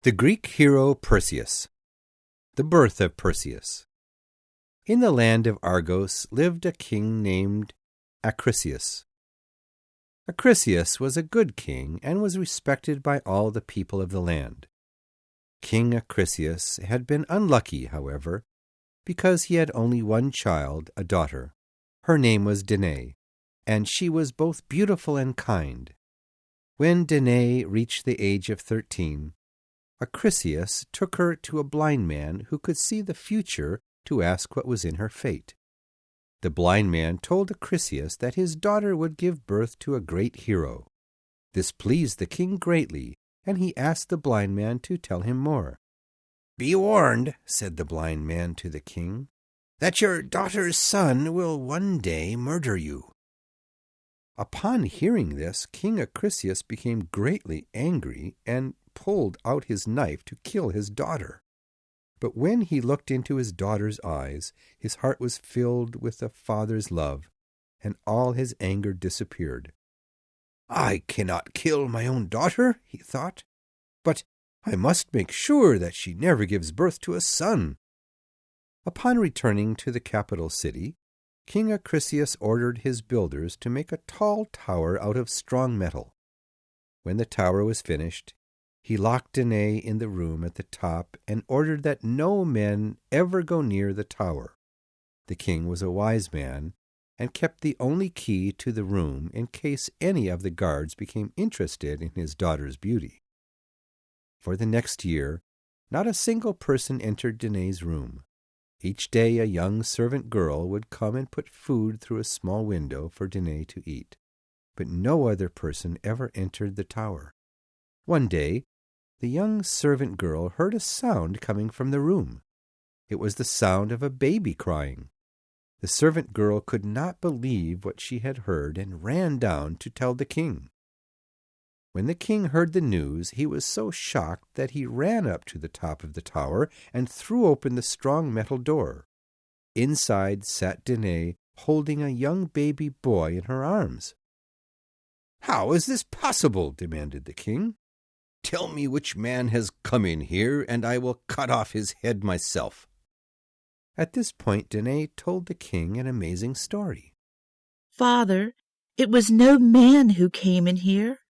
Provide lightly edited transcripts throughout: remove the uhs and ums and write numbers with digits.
The Greek hero Perseus. The Birth of Perseus. In the land of Argos lived a king named Acrisius. Acrisius was a good king and was respected by all the people of the land. King Acrisius had been unlucky, however, because he had only one child, a daughter. Her name was Danae, and she was both beautiful and kind. When Danae reached the age of 13, Acrisius took her to a blind man who could see the future to ask what was in her fate. The blind man told Acrisius that his daughter would give birth to a great hero. This pleased the king greatly, and he asked the blind man to tell him more. "Be warned," said the blind man to the king, "that your daughter's son will one day murder you." Upon hearing this, King Acrisius became greatly angry and pulled out his knife to kill his daughter. But when he looked into his daughter's eyes, his heart was filled with a father's love, and all his anger disappeared. "I cannot kill my own daughter," he thought, "but I must make sure that she never gives birth to a son." Upon returning to the capital city, King Acrisius ordered his builders to make a tall tower out of strong metal. When the tower was finished, he locked Danae in the room at the top and ordered that no men ever go near the tower. The king was a wise man and kept the only key to the room in case any of the guards became interested in his daughter's beauty. For the next year, not a single person entered Danae's room. Each day a young servant girl would come and put food through a small window for Danae to eat, but no other person ever entered the tower. One day, the young servant girl heard a sound coming from the room. It was the sound of a baby crying. The servant girl could not believe what she had heard and ran down to tell the king. When the king heard the news, he was so shocked that he ran up to the top of the tower and threw open the strong metal door. Inside sat Danae, holding a young baby boy in her arms. "How is this possible?" demanded the king. "Tell me which man has come in here, and I will cut off his head myself." At this point, Danae told the king an amazing story. "Father, it was no man who came in here.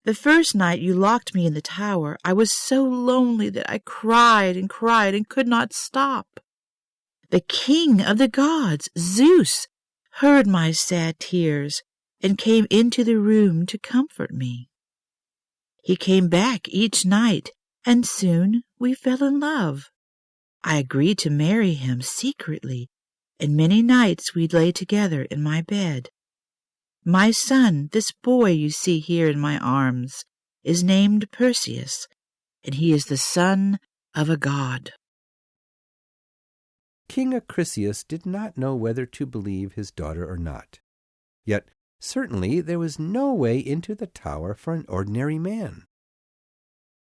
The first night you locked me in the tower, I was so lonely that I cried and cried and could not stop. The king of the gods, Zeus, heard my sad tears and came into the room to comfort me. He came back each night, and soon we fell in love. I agreed to marry him secretly, and many nights we lay together in my bed. My son, this boy you see here in my arms, is named Perseus, and he is the son of a god." King Acrisius did not know whether to believe his daughter or not. Yet certainly there was no way into the tower for an ordinary man.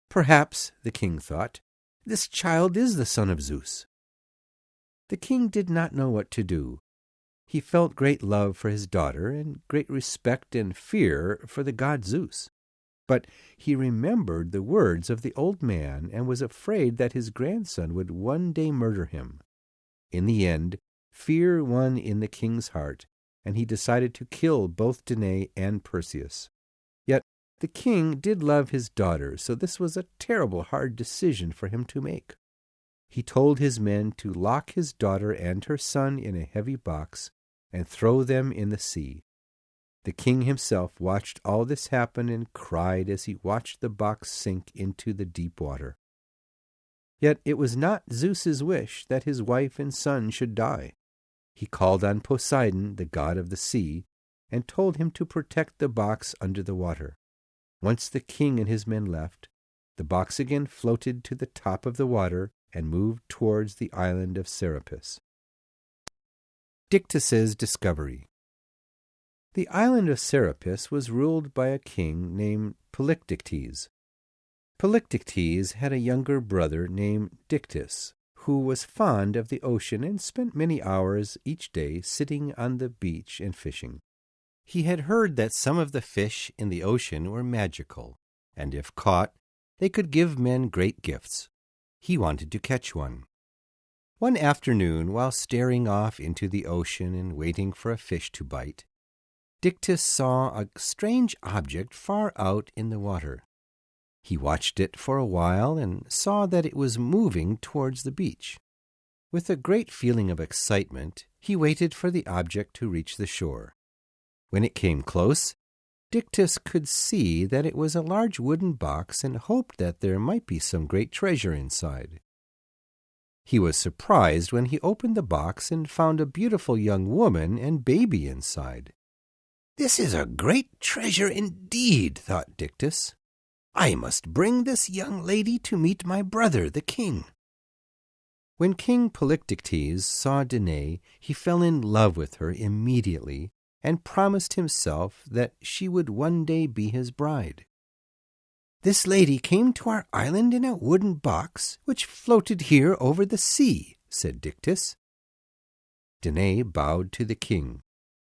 Perhaps, the king thought, this child is the son of Zeus. The king did not know what to do. He felt great love for his daughter and great respect and fear for the god Zeus. But he remembered the words of the old man and was afraid that his grandson would one day murder him. In the end, fear won in the king's heart, and he decided to kill both Danae and Perseus. Yet the king did love his daughter, so this was a terrible hard decision for him to make. He told his men to lock his daughter and her son in a heavy box and throw them in the sea. The king himself watched all this happen and cried as he watched the box sink into the deep water. Yet it was not Zeus's wish that his wife and son should die. He called on Poseidon, the god of the sea, and told him to protect the box under the water. Once the king and his men left, the box again floated to the top of the water and moved towards the island of Serapis. Dictys Discovery. The island of Serapis was ruled by a king named Polydectes. Polydectes had a younger brother named Dictys, who was fond of the ocean and spent many hours each day sitting on the beach and fishing. He had heard that some of the fish in the ocean were magical, and if caught, They could give men great gifts. He wanted to catch one. One afternoon, while staring off into the ocean and waiting for a fish to bite, Dictys saw a strange object far out in the water. He watched it for a while and saw that it was moving towards the beach. With a great feeling of excitement, he waited for the object to reach the shore. When it came close, Dictys could see that it was a large wooden box and hoped that there might be some great treasure inside. He was surprised when he opened the box and found a beautiful young woman and baby inside. "This is a great treasure indeed," thought Dictys. "I must bring this young lady to meet my brother, the king." When King Polydectes saw Danae, he fell in love with her immediately and promised himself that she would one day be his bride. "This lady came to our island in a wooden box, which floated here over the sea," said Dictys. Danae bowed to the king.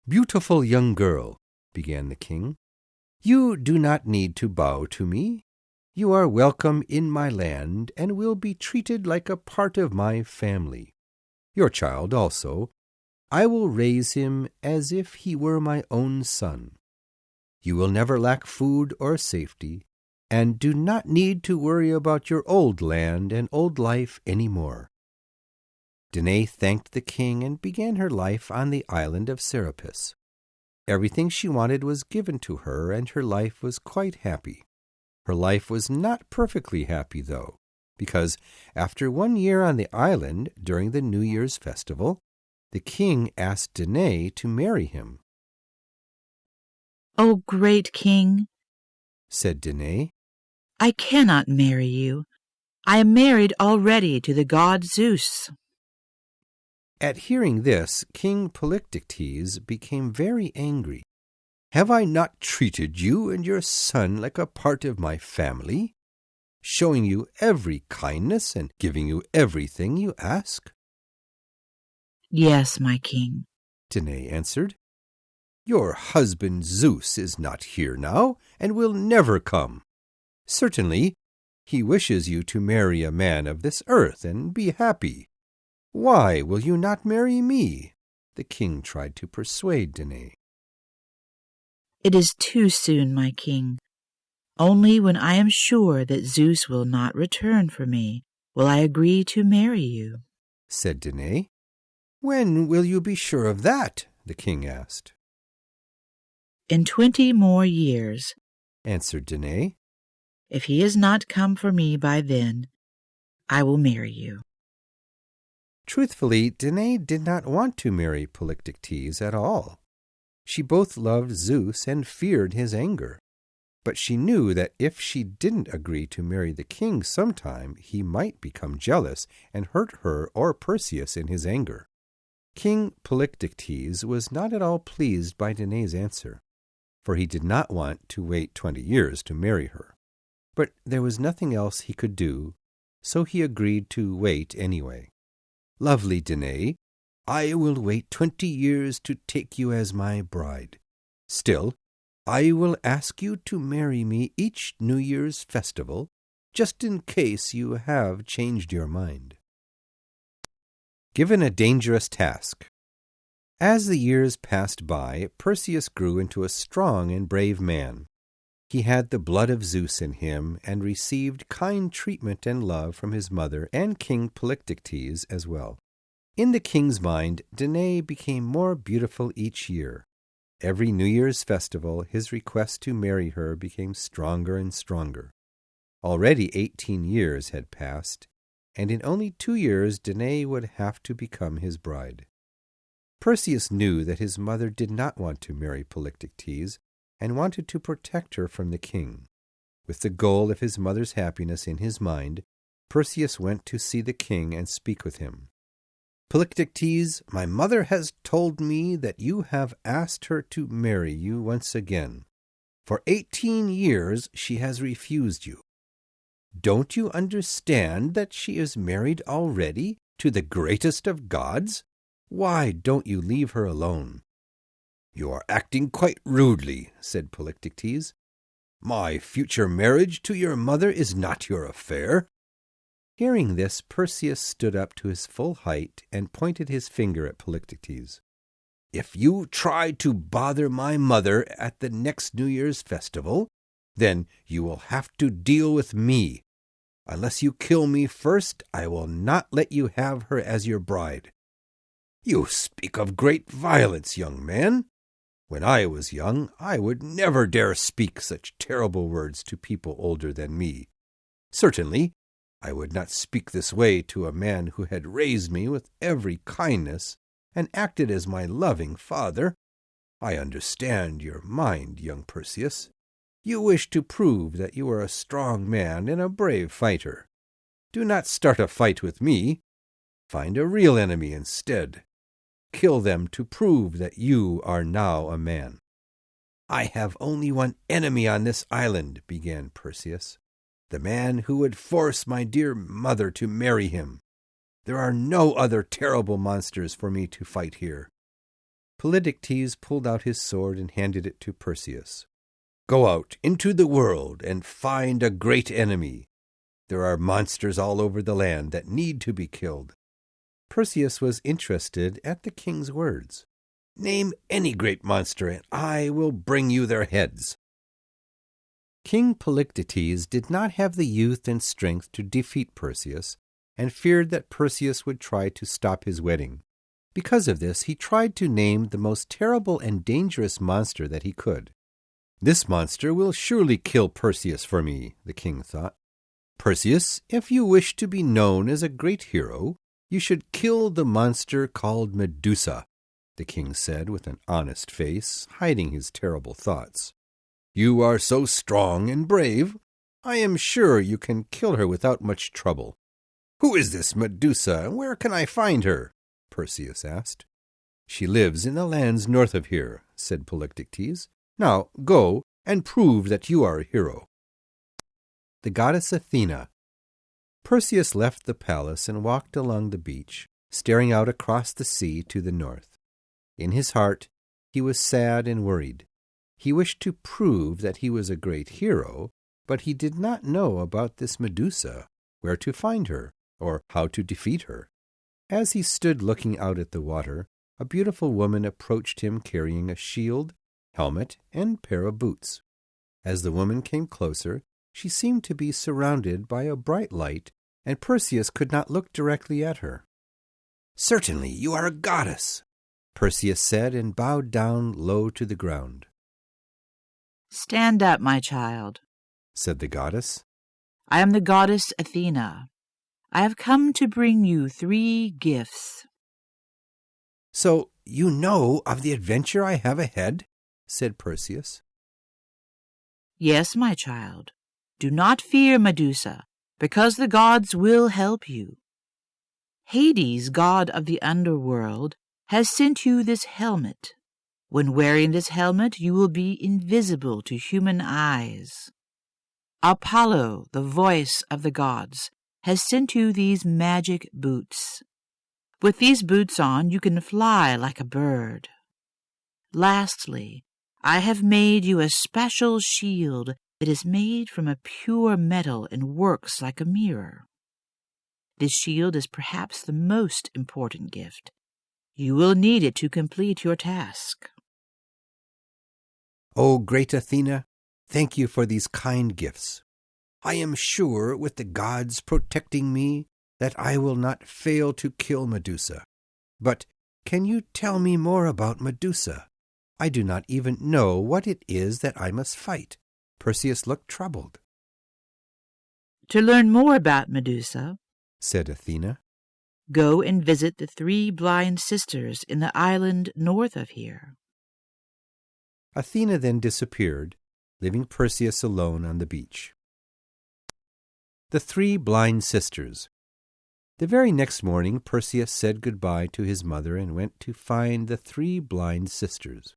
"Beautiful young girl," began the king, "you do not need to bow to me. You are welcome in my land and will be treated like a part of my family. Your child also. I will raise him as if he were my own son. You will never lack food or safety, and do not need to worry about your old land and old life any more." Danae thanked the king and began her life on the island of Serapis. Everything she wanted was given to her, and her life was quite happy. Her life was not perfectly happy, though, because after 1 year on the island during the New Year's festival, the king asked Danae to marry him. "O great king," said Danae, "I cannot marry you. I am married already to the god Zeus." At hearing this, King Polydectes became very angry. "Have I not treated you and your son like a part of my family, showing you every kindness and giving you everything you ask?" "Yes, my king," Danae answered. "Your husband Zeus is not here now and will never come. Certainly, he wishes you to marry a man of this earth and be happy. Why will you not marry me?" The king tried to persuade Danae. "It is too soon, my king. Only when I am sure that Zeus will not return for me will I agree to marry you," said Danae. "When will you be sure of that?" the king asked. "In 20 more years," answered Danae. "If he has not come for me by then, I will marry you." Truthfully, Danae did not want to marry Polydectes at all. She both loved Zeus and feared his anger. But she knew that if she didn't agree to marry the king sometime, he might become jealous and hurt her or Perseus in his anger. King Polydectes was not at all pleased by Danae's answer, for he did not want to wait 20 years to marry her. But there was nothing else he could do, so he agreed to wait anyway. "Lovely Danae, I will wait 20 years to take you as my bride. Still, I will ask you to marry me each New Year's festival, just in case you have changed your mind." Given a dangerous task. As the years passed by, Perseus grew into a strong and brave man. He had the blood of Zeus in him and received kind treatment and love from his mother and King Polydectes as well. In the king's mind, Danae became more beautiful each year. Every New Year's festival, his request to marry her became stronger and stronger. Already 18 years had passed, and in only 2 years Danae would have to become his bride. Perseus knew that his mother did not want to marry Polydectes and wanted to protect her from the king. With the goal of his mother's happiness in his mind, Perseus went to see the king and speak with him. "Polydectes, my mother has told me that you have asked her to marry you once again. For 18 years she has refused you. Don't you understand that she is married already to the greatest of gods? Why don't you leave her alone?" "You are acting quite rudely," said Polydectes. My future marriage to your mother is not your affair." Hearing this, Perseus stood up to his full height and pointed his finger at Polydectes. "If you try to bother my mother at the next New Year's festival, then you will have to deal with me. Unless you kill me first, I will not let you have her as your bride." "You speak of great violence, young man. When I was young, I would never dare speak such terrible words to people older than me. Certainly, I would not speak this way to a man who had raised me with every kindness and acted as my loving father. I understand your mind, young Perseus. You wish to prove that you are a strong man and a brave fighter. Do not start a fight with me. Find a real enemy instead. Kill them to prove that you are now a man." "I have only one enemy on this island," began Perseus, "the man who would force my dear mother to marry him. There are no other terrible monsters for me to fight here." Polydectes pulled out his sword and handed it to Perseus. "Go out into the world and find a great enemy. There are monsters all over the land that need to be killed." Perseus was interested at the king's words. "Name any great monster, and I will bring you their heads." King Polydectes did not have the youth and strength to defeat Perseus, and feared that Perseus would try to stop his wedding. Because of this, he tried to name the most terrible and dangerous monster that he could. "This monster will surely kill Perseus for me," the king thought. "Perseus, if you wish to be known as a great hero, you should kill the monster called Medusa," the king said with an honest face, hiding his terrible thoughts. "You are so strong and brave. I am sure you can kill her without much trouble." "Who is this Medusa, and where can I find her?" Perseus asked. "She lives in the lands north of here," said Polydectes. "Now go and prove that you are a hero." The Goddess Athena. Perseus left the palace and walked along the beach, staring out across the sea to the north. In his heart, he was sad and worried. He wished to prove that he was a great hero, but he did not know about this Medusa, where to find her, or how to defeat her. As he stood looking out at the water, a beautiful woman approached him carrying a shield, helmet, and pair of boots. As the woman came closer, she seemed to be surrounded by a bright light, and Perseus could not look directly at her. "Certainly, you are a goddess," Perseus said, and bowed down low to the ground. "Stand up, my child," said the goddess. "I am the goddess Athena. I have come to bring you 3 gifts." "So you know of the adventure I have ahead?" said Perseus. "Yes, my child. Do not fear Medusa, because the gods will help you. Hades, god of the underworld, has sent you this helmet. When wearing this helmet, you will be invisible to human eyes. Apollo, the voice of the gods, has sent you these magic boots. With these boots on, you can fly like a bird. Lastly, I have made you a special shield that is made from a pure metal and works like a mirror. This shield is perhaps the most important gift. You will need it to complete your task." "O great Athena, thank you for these kind gifts. I am sure, with the gods protecting me, that I will not fail to kill Medusa. But can you tell me more about Medusa? I do not even know what it is that I must fight." Perseus looked troubled. "To learn more about Medusa," said Athena, "go and visit the 3 blind sisters in the island north of here." Athena then disappeared, leaving Perseus alone on the beach. The 3 blind sisters. The very next morning, Perseus said goodbye to his mother and went to find the 3 blind sisters.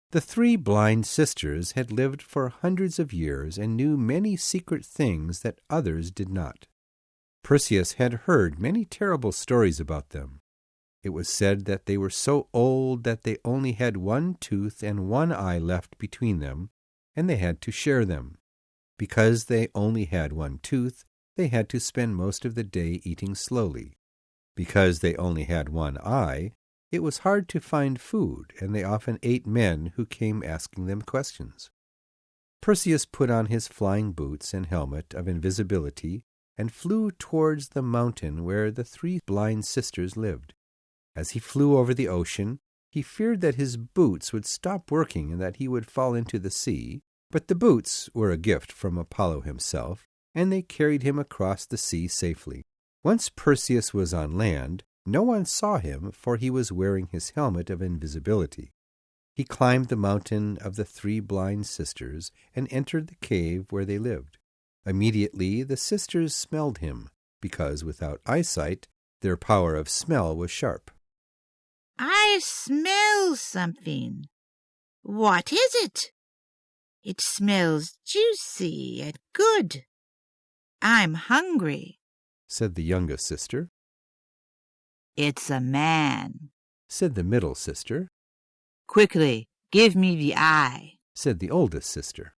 The 3 blind sisters had lived for hundreds of years and knew many secret things that others did not. Perseus had heard many terrible stories about them. It was said that they were so old that they only had 1 tooth and 1 eye left between them, and they had to share them. Because they only had one tooth, they had to spend most of the day eating slowly. Because they only had one eye, it was hard to find food, and they often ate men who came asking them questions. Perseus put on his flying boots and helmet of invisibility and flew towards the mountain where the 3 blind sisters lived. As he flew over the ocean, he feared that his boots would stop working and that he would fall into the sea, but the boots were a gift from Apollo himself, and they carried him across the sea safely. Once Perseus was on land, no one saw him, for he was wearing his helmet of invisibility. He climbed the mountain of the 3 blind sisters and entered the cave where they lived. Immediately the sisters smelled him, because without eyesight, their power of smell was sharp. I smell something. What is it? It smells juicy and good. I'm hungry, said the youngest sister. It's a man, said the middle sister. Quickly, give me the eye, said the oldest sister.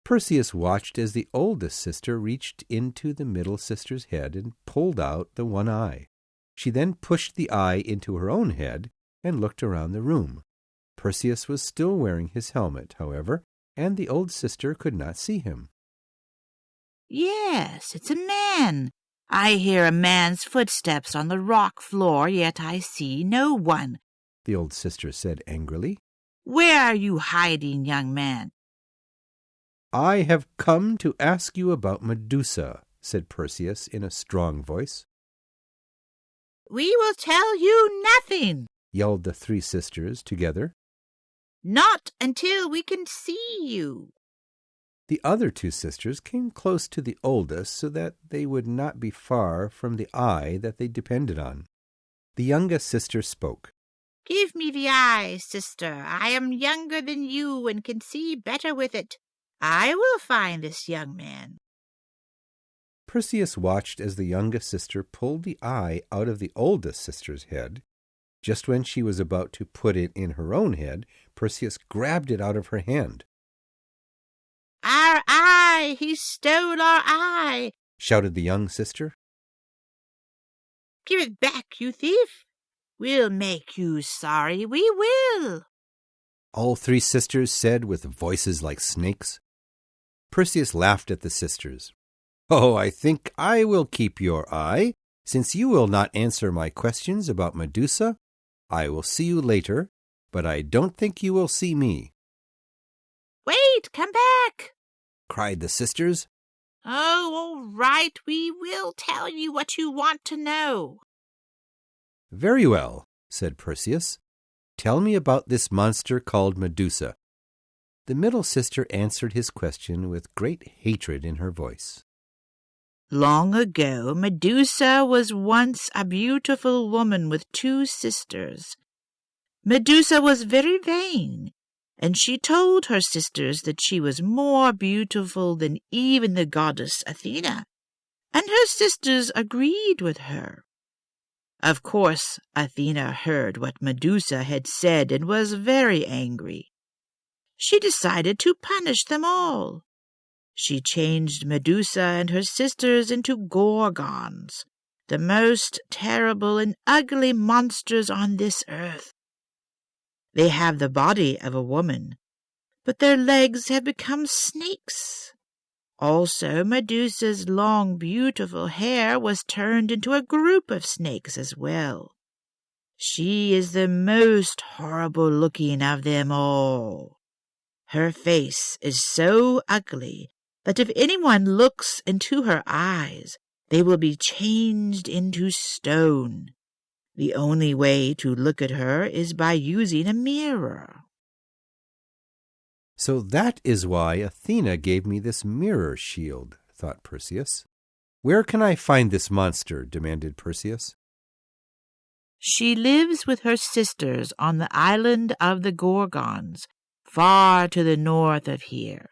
Perseus watched as the oldest sister reached into the middle sister's head and pulled out the one eye. She then pushed the eye into her own head and looked around the room. Perseus was still wearing his helmet, however, and the old sister could not see him. Yes, it's a man. I hear a man's footsteps on the rock floor, yet I see no one, the old sister said angrily. Where are you hiding, young man? I have come to ask you about Medusa, said Perseus in a strong voice. We will tell you nothing, yelled the 3 sisters together. Not until we can see you. The other 2 sisters came close to the oldest so that they would not be far from the eye that they depended on. The youngest sister spoke. Give me the eye, sister. I am younger than you and can see better with it. I will find this young man. Perseus watched as the youngest sister pulled the eye out of the oldest sister's head. Just when she was about to put it in her own head, Perseus grabbed it out of her hand. Our eye! He stole our eye! Shouted the young sister. Give it back, you thief! We'll make you sorry, we will! All 3 sisters said with voices like snakes. Perseus laughed at the sisters. Oh, I think I will keep your eye. Since you will not answer my questions about Medusa, I will see you later, but I don't think you will see me. Wait, come back! Cried the sisters. Oh, all right, we will tell you what you want to know. Very well, said Perseus. Tell me about this monster called Medusa. The middle sister answered his question with great hatred in her voice. Long ago, Medusa was once a beautiful woman with 2 sisters. Medusa was very vain, and she told her sisters that she was more beautiful than even the goddess Athena, and her sisters agreed with her. Of course, Athena heard what Medusa had said and was very angry. She decided to punish them all. She changed Medusa and her sisters into Gorgons, the most terrible and ugly monsters on this earth. They have the body of a woman, but their legs have become snakes. Also, Medusa's long, beautiful hair was turned into a group of snakes as well. She is the most horrible-looking of them all. Her face is so ugly that if anyone looks into her eyes, they will be changed into stone. The only way to look at her is by using a mirror. So that is why Athena gave me this mirror shield, thought Perseus. Where can I find this monster? Demanded Perseus. She lives with her sisters on the island of the Gorgons, far to the north of here.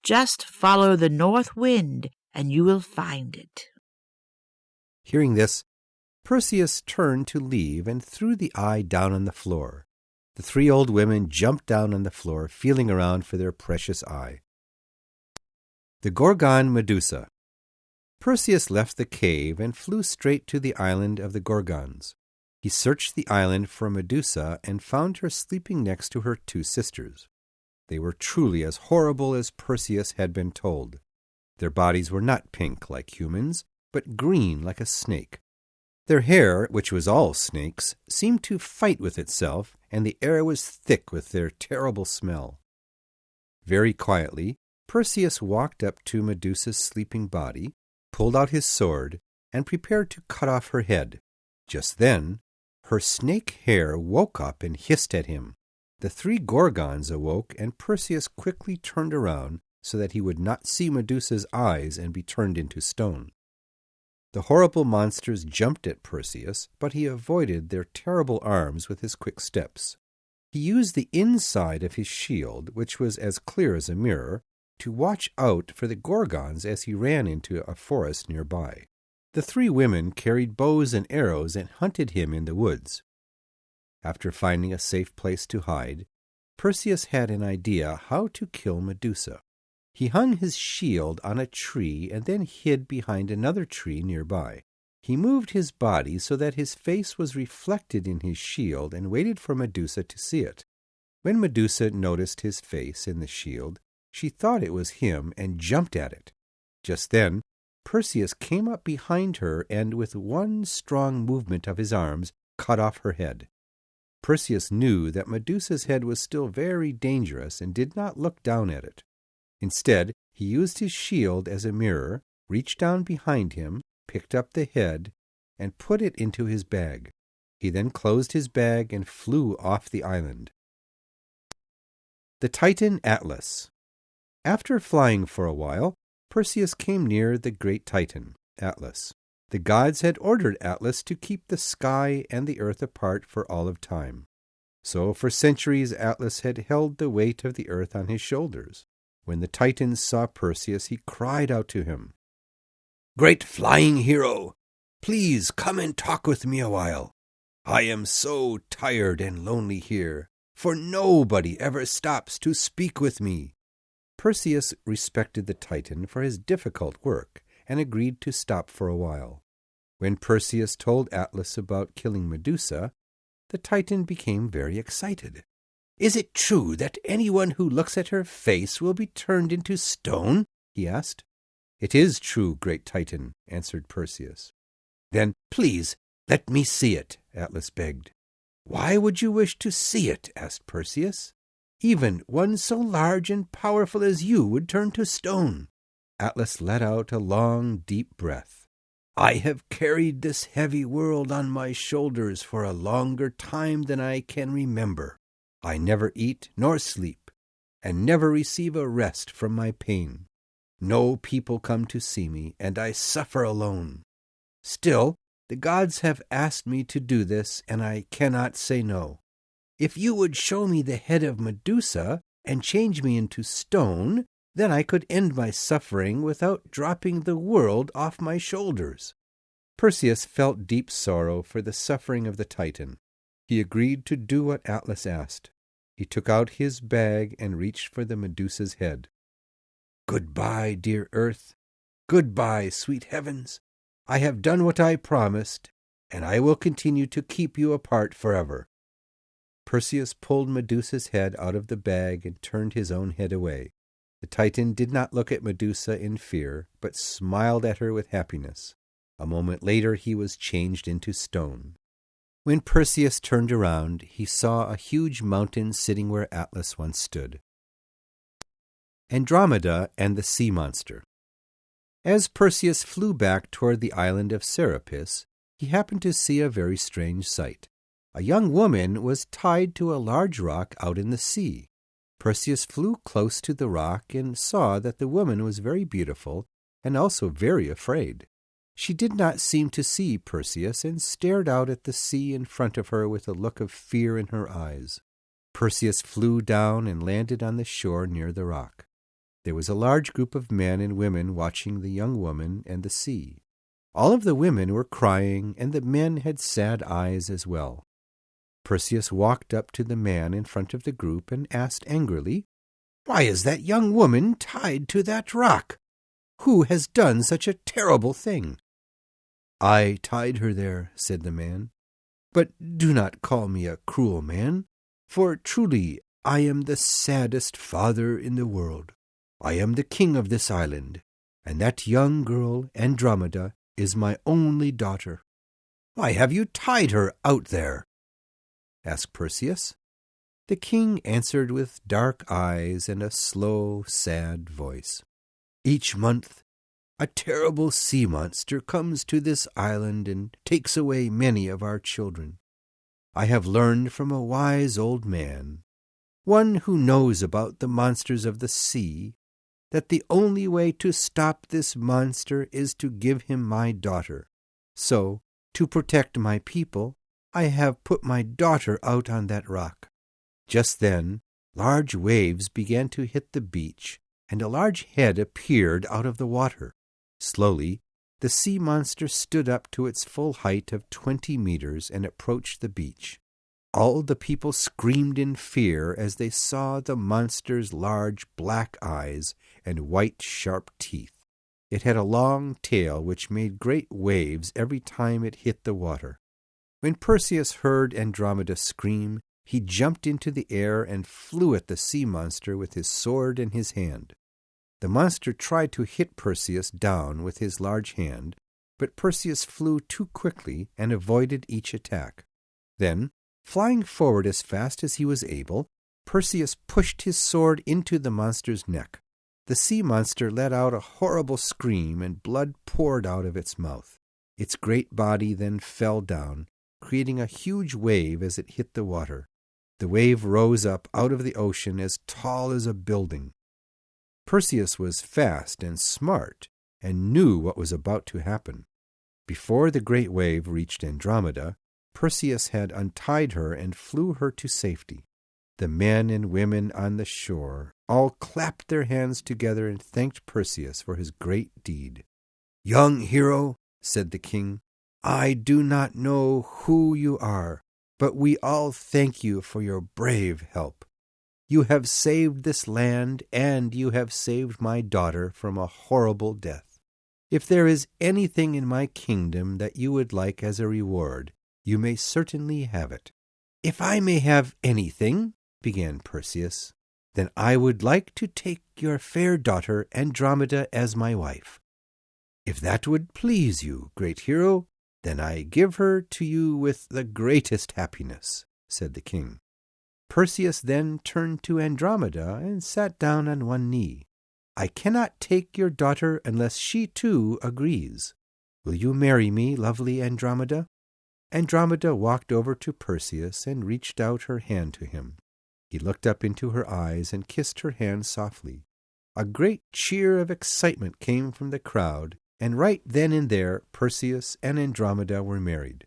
Just follow the north wind, and you will find it. Hearing this, Perseus turned to leave and threw the eye down on the floor. The 3 old women jumped down on the floor, feeling around for their precious eye. The Gorgon Medusa. Perseus left the cave and flew straight to the island of the Gorgons. He searched the island for Medusa and found her sleeping next to her two sisters. They were truly as horrible as Perseus had been told. Their bodies were not pink like humans, but green like a snake. Their hair, which was all snakes, seemed to fight with itself, and the air was thick with their terrible smell. Very quietly, Perseus walked up to Medusa's sleeping body, pulled out his sword, and prepared to cut off her head. Just then, her snake hair woke up and hissed at him. The three Gorgons awoke, and Perseus quickly turned around so that he would not see Medusa's eyes and be turned into stone. The horrible monsters jumped at Perseus, but he avoided their terrible arms with his quick steps. He used the inside of his shield, which was as clear as a mirror, to watch out for the Gorgons as he ran into a forest nearby. The three women carried bows and arrows and hunted him in the woods. After finding a safe place to hide, Perseus had an idea how to kill Medusa. He hung his shield on a tree and then hid behind another tree nearby. He moved his body so that his face was reflected in his shield and waited for Medusa to see it. When Medusa noticed his face in the shield, she thought it was him and jumped at it. Just then, Perseus came up behind her and, with one strong movement of his arms, cut off her head. Perseus knew that Medusa's head was still very dangerous and did not look down at it. Instead, he used his shield as a mirror, reached down behind him, picked up the head, and put it into his bag. He then closed his bag and flew off the island. The Titan Atlas. After flying for a while, Perseus came near the great Titan, Atlas. The gods had ordered Atlas to keep the sky and the earth apart for all of time. So for centuries Atlas had held the weight of the earth on his shoulders. When the Titans saw Perseus, he cried out to him, "Great flying hero, please come and talk with me a while. I am so tired and lonely here, for nobody ever stops to speak with me." Perseus respected the Titan for his difficult work and agreed to stop for a while. When Perseus told Atlas about killing Medusa, the Titan became very excited. "Is it true that anyone who looks at her face will be turned into stone?" he asked. "It is true, great Titan," answered Perseus. "Then please let me see it," Atlas begged. "Why would you wish to see it?" asked Perseus. "Even one so large and powerful as you would turn to stone." Atlas let out a long, deep breath. "I have carried this heavy world on my shoulders for a longer time than I can remember. I never eat nor sleep, and never receive a rest from my pain. No people come to see me, and I suffer alone. Still, the gods have asked me to do this, and I cannot say no. If you would show me the head of Medusa and change me into stone, then I could end my suffering without dropping the world off my shoulders." Perseus felt deep sorrow for the suffering of the Titan. He agreed to do what Atlas asked. He took out his bag and reached for the Medusa's head. "Goodbye, dear earth. Goodbye, sweet heavens. I have done what I promised, and I will continue to keep you apart forever." Perseus pulled Medusa's head out of the bag and turned his own head away. The Titan did not look at Medusa in fear, but smiled at her with happiness. A moment later he was changed into stone. When Perseus turned around, he saw a huge mountain sitting where Atlas once stood. Andromeda and the Sea Monster. As Perseus flew back toward the island of Serapis, he happened to see a very strange sight. A young woman was tied to a large rock out in the sea. Perseus flew close to the rock and saw that the woman was very beautiful and also very afraid. She did not seem to see Perseus and stared out at the sea in front of her with a look of fear in her eyes. Perseus flew down and landed on the shore near the rock. There was a large group of men and women watching the young woman and the sea. All of the women were crying, and the men had sad eyes as well. Perseus walked up to the man in front of the group and asked angrily, "Why is that young woman tied to that rock? Who has done such a terrible thing?" "I tied her there," said the man. "But do not call me a cruel man, for truly I am the saddest father in the world. I am the king of this island, and that young girl, Andromeda, is my only daughter." "Why have you tied her out there?" asked Perseus. The king answered with dark eyes and a slow, sad voice. "Each month a terrible sea monster comes to this island and takes away many of our children. I have learned from a wise old man, one who knows about the monsters of the sea, that the only way to stop this monster is to give him my daughter. So, to protect my people, I have put my daughter out on that rock." Just then, large waves began to hit the beach, and a large head appeared out of the water. Slowly, the sea monster stood up to its full height of 20 meters and approached the beach. All the people screamed in fear as they saw the monster's large black eyes and white sharp teeth. It had a long tail which made great waves every time it hit the water. When Perseus heard Andromeda scream, he jumped into the air and flew at the sea monster with his sword in his hand. The monster tried to hit Perseus down with his large hand, but Perseus flew too quickly and avoided each attack. Then, flying forward as fast as he was able, Perseus pushed his sword into the monster's neck. The sea monster let out a horrible scream and blood poured out of its mouth. Its great body then fell down, creating a huge wave as it hit the water. The wave rose up out of the ocean as tall as a building. Perseus was fast and smart and knew what was about to happen. Before the great wave reached Andromeda, Perseus had untied her and flew her to safety. The men and women on the shore all clapped their hands together and thanked Perseus for his great deed. "Young hero," said the king, "I do not know who you are, but we all thank you for your brave help. You have saved this land, and you have saved my daughter from a horrible death. If there is anything in my kingdom that you would like as a reward, you may certainly have it." "If I may have anything," began Perseus, "then I would like to take your fair daughter Andromeda as my wife." "If that would please you, great hero, then I give her to you with the greatest happiness," said the king. Perseus then turned to Andromeda and sat down on one knee. "I cannot take your daughter unless she too agrees. Will you marry me, lovely Andromeda?" Andromeda walked over to Perseus and reached out her hand to him. He looked up into her eyes and kissed her hand softly. A great cheer of excitement came from the crowd, and right then and there Perseus and Andromeda were married.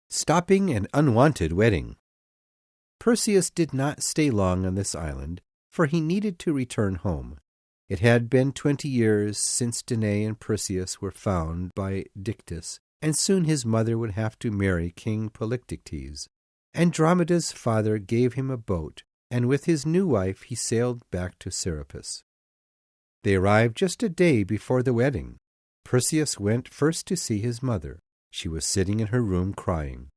Stopping an unwanted wedding. Perseus did not stay long on this island, for he needed to return home. It had been 20 years since Danae and Perseus were found by Dictys, and soon his mother would have to marry King Polydectes. Andromeda's father gave him a boat, and with his new wife he sailed back to Serapis. They arrived just a day before the wedding. Perseus went first to see his mother. She was sitting in her room crying.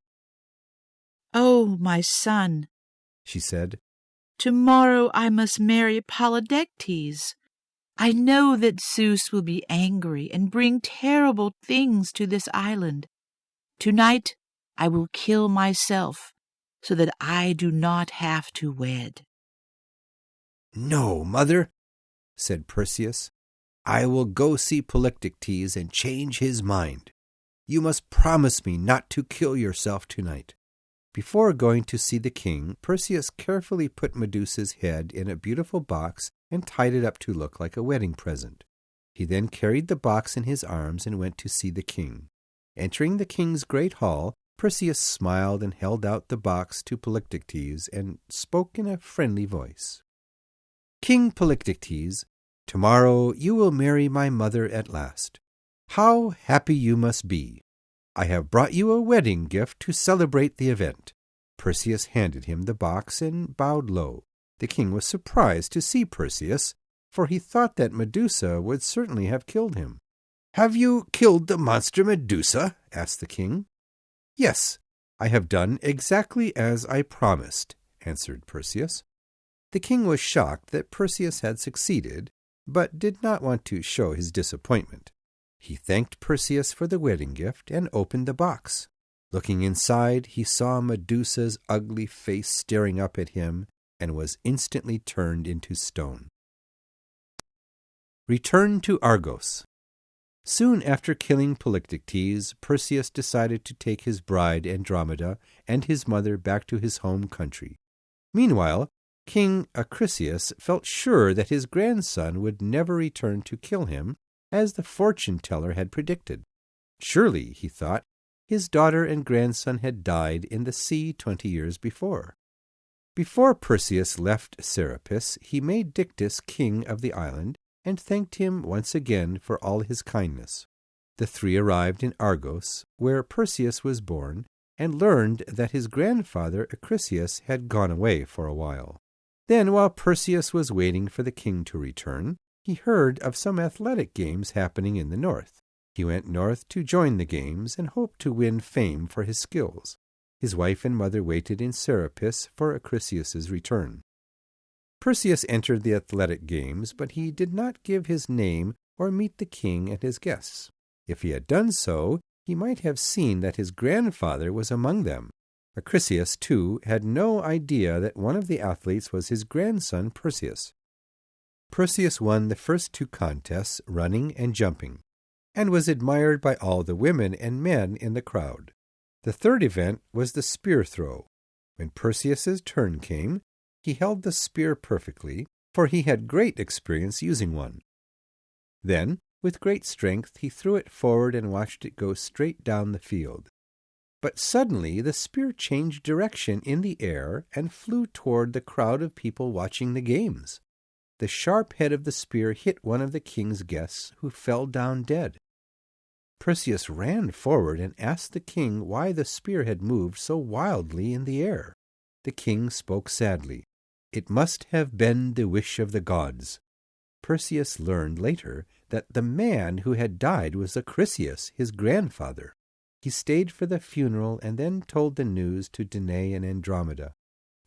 "Oh, my son," she said, "tomorrow I must marry Polydectes. I know that Zeus will be angry and bring terrible things to this island. Tonight I will kill myself so that I do not have to wed." "No, mother," said Perseus. "I will go see Polydectes and change his mind. You must promise me not to kill yourself tonight." Before going to see the king, Perseus carefully put Medusa's head in a beautiful box and tied it up to look like a wedding present. He then carried the box in his arms and went to see the king. Entering the king's great hall, Perseus smiled and held out the box to Polydectes and spoke in a friendly voice. "King Polydectes, tomorrow you will marry my mother at last. How happy you must be! I have brought you a wedding gift to celebrate the event." Perseus handed him the box and bowed low. The king was surprised to see Perseus, for he thought that Medusa would certainly have killed him. "Have you killed the monster Medusa?" asked the king. "Yes, I have done exactly as I promised," answered Perseus. The king was shocked that Perseus had succeeded, but did not want to show his disappointment. He thanked Perseus for the wedding gift and opened the box. Looking inside, he saw Medusa's ugly face staring up at him and was instantly turned into stone. Return to Argos. Soon after killing Polydectes, Perseus decided to take his bride Andromeda and his mother back to his home country. Meanwhile, King Acrisius felt sure that his grandson would never return to kill him, as the fortune-teller had predicted. Surely, he thought, his daughter and grandson had died in the sea 20 years before. Before Perseus left Serapis, he made Dictys king of the island and thanked him once again for all his kindness. The three arrived in Argos, where Perseus was born, and learned that his grandfather Acrisius had gone away for a while. Then, while Perseus was waiting for the king to return, he heard of some athletic games happening in the north. He went north to join the games and hoped to win fame for his skills. His wife and mother waited in Serapis for Acrisius's return. Perseus entered the athletic games, but he did not give his name or meet the king and his guests. If he had done so, he might have seen that his grandfather was among them. Acrisius, too, had no idea that one of the athletes was his grandson Perseus. Perseus won the first two contests, running and jumping, and was admired by all the women and men in the crowd. The third event was the spear throw. When Perseus's turn came, he held the spear perfectly, for he had great experience using one. Then, with great strength, he threw it forward and watched it go straight down the field. But suddenly the spear changed direction in the air and flew toward the crowd of people watching the games. The sharp head of the spear hit one of the king's guests, who fell down dead. Perseus ran forward and asked the king why the spear had moved so wildly in the air. The king spoke sadly. It must have been the wish of the gods. Perseus learned later that the man who had died was Acrisius, his grandfather. He stayed for the funeral and then told the news to Danae and Andromeda.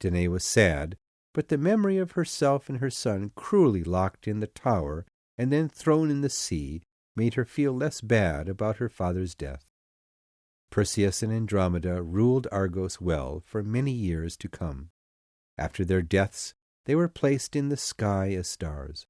Danae was sad, but the memory of herself and her son cruelly locked in the tower and then thrown in the sea made her feel less bad about her father's death. Perseus and Andromeda ruled Argos well for many years to come. After their deaths, they were placed in the sky as stars.